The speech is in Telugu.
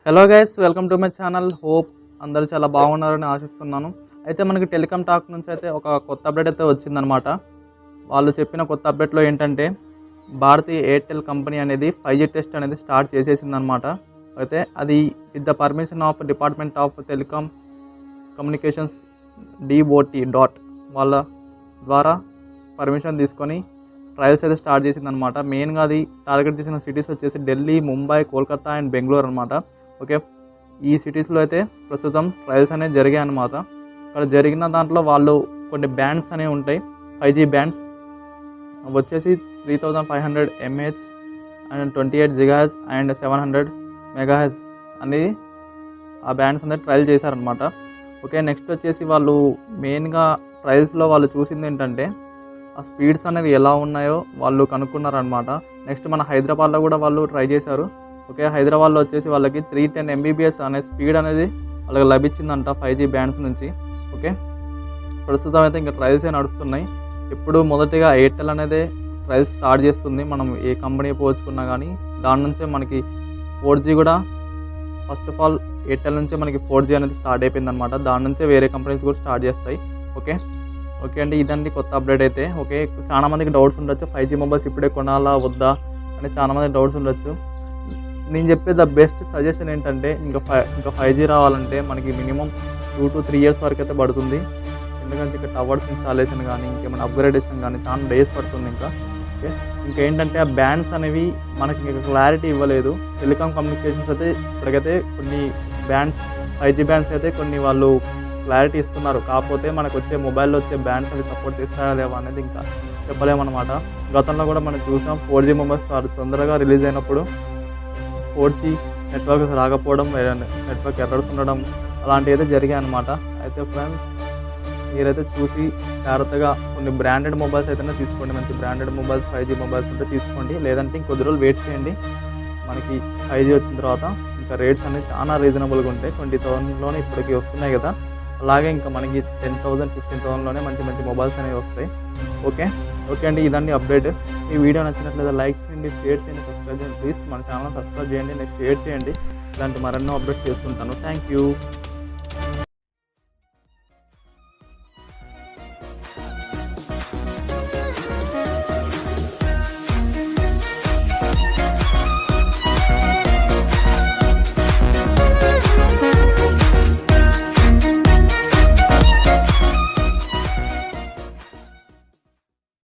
Hello guys, welcome to my channel. Hope అందరూ చాలా బాగున్నారని ఆశిస్తున్నాను. అయితే మనకి టెలికామ్ టాక్ నుంచి అయితే ఒక కొత్త అప్డేట్ అయితే వచ్చిందనమాట. వాళ్ళు చెప్పిన కొత్త అప్డేట్లో ఏంటంటే భారతీ ఎయిర్టెల్ కంపెనీ అనేది 5G టెస్ట్ అనేది స్టార్ట్ చేసేసిందనమాట. అయితే అది with the permission of department of telecom communications DOT వాళ్ళ ద్వారా పర్మిషన్ తీసుకొని ట్రయల్స్ అయితే స్టార్ట్ చేసిందనమాట. మెయిన్గా అది టార్గెట్ చేసిన సిటీస్ వచ్చేసి ఢిల్లీ, ముంబై, కోల్కతా అండ్ బెంగళూరు అనమాట. ఓకే, ఈ సిటీస్లో అయితే ప్రస్తుతం ట్రయల్స్ అనేవి జరిగాయి అన్నమాట. అక్కడ జరిగిన దాంట్లో వాళ్ళు కొన్ని బ్యాండ్స్ అనేవి ఉంటాయి. 5G బ్యాండ్స్ వచ్చేసి 3500 mAh and 28 GHz and 700 MHz అనేది ఆ బ్యాండ్స్ అనేది ట్రయల్ చేశారనమాట. ఓకే, నెక్స్ట్ వచ్చేసి వాళ్ళు మెయిన్గా ట్రయల్స్లో వాళ్ళు చూసింది ఏంటంటే ఆ స్పీడ్స్ అనేవి ఎలా ఉన్నాయో వాళ్ళు కనుక్కున్నారనమాట. నెక్స్ట్ మన హైదరాబాద్లో కూడా వాళ్ళు ట్రై చేశారు. ఓకే, హైదరాబాద్లో వచ్చేసి వాళ్ళకి 310 Mbps అనే స్పీడ్ అనేది వాళ్ళకి లభించిందంట 5G బ్యాండ్స్ నుంచి. ఓకే, ప్రస్తుతం అయితే ఇంకా ట్రయల్సే నడుస్తున్నాయి. ఇప్పుడు మొదటిగా ఎయిర్టెల్ అనేది ట్రయల్స్ స్టార్ట్ చేస్తుంది. మనం ఏ కంపెనీ పోల్చుకున్నా కానీ దాని నుంచే మనకి 4G కూడా ఫస్ట్ ఆఫ్ ఆల్ ఎయిర్టెల్ నుంచే మనకి 4G అనేది స్టార్ట్ అయిపోయిందనమాట. దాని నుంచే వేరే కంపెనీస్ కూడా స్టార్ట్ చేస్తాయి. ఓకే ఓకే అండి, ఇదండి కొత్త అప్డేట్ అయితే. ఓకే, చాలామందికి డౌట్స్ ఉండొచ్చు 5G మొబైల్స్ ఇప్పుడే కొనాలా వద్దా అని చాలామందికి డౌట్స్ ఉండొచ్చు. నేను చెప్పే ద బెస్ట్ సజెషన్ ఏంటంటే ఇంకా 5G రావాలంటే మనకి మినిమం 2 to 3 years వరకు అయితే పడుతుంది. ఎందుకంటే ఇక్కడ టవర్స్ ఇన్స్టాలేషన్ కానీ ఇంకేమైనా అప్గ్రేడేషన్ కానీ చాలా డేస్ పడుతుంది ఇంకా. ఓకే, ఇంకేంటంటే ఆ బ్యాండ్స్ అనేవి మనకి ఇంకా క్లారిటీ ఇవ్వలేదు. టెలికామ్ కమ్యూనికేషన్స్ అయితే ఇప్పటికైతే కొన్ని బ్యాండ్స్ 5G బ్యాండ్స్ అయితే కొన్ని వాళ్ళు క్లారిటీ ఇస్తున్నారు. కాకపోతే మనకు వచ్చే మొబైల్లో వచ్చే బ్యాండ్స్ అవి సపోర్ట్ చేస్తారా లేవా అనేది ఇంకా చెప్పలేమన్నమాట. గతంలో కూడా మనం చూసాం 4G మొబైల్స్ తొందరగా రిలీజ్ అయినప్పుడు 4G నెట్వర్క్ రాకపోవడం, నెట్వర్క్ ఎర్రర్స్ ఉండడం అలాంటివి అయితే జరిగాయి అన్నమాట. అయితే ఫ్రెండ్స్, మీరైతే చూసి జాగ్రత్తగా కొన్ని బ్రాండెడ్ మొబైల్స్ అయితేనే తీసుకోండి. మంచి బ్రాండెడ్ మొబైల్స్ 5G మొబైల్స్ ఉంటే తీసుకోండి. లేదంటే ఇంకొద్ది రోజులు వెయిట్ చేయండి. మనకి 5G వచ్చిన తర్వాత ఇంకా రేట్స్ అనేవి చాలా రీజనబుల్గా ఉంటాయి. 20,000లోనే ఇప్పటికి వస్తున్నాయి కదా, అలాగే ఇంకా మనకి 10,000, 15,000లోనే మంచి మంచి మొబైల్స్ అనేవి వస్తాయి. ఓకే ఓకే అండి, ఇదండి అప్డేట్. ఈ వీడియో నచ్చినట్లయితే లైక్ చేయండి, షేర్ చేయండి, సబ్స్క్రైబ్ చేయండి. ప్లీజ్ మన ఛానల్ సబ్స్క్రైబ్ చేయండి, నెక్స్ట్ షేర్ చేయండి. ఇలాంటి మరెన్నో అప్డేట్స్ చేస్తుంటాను. Thank you.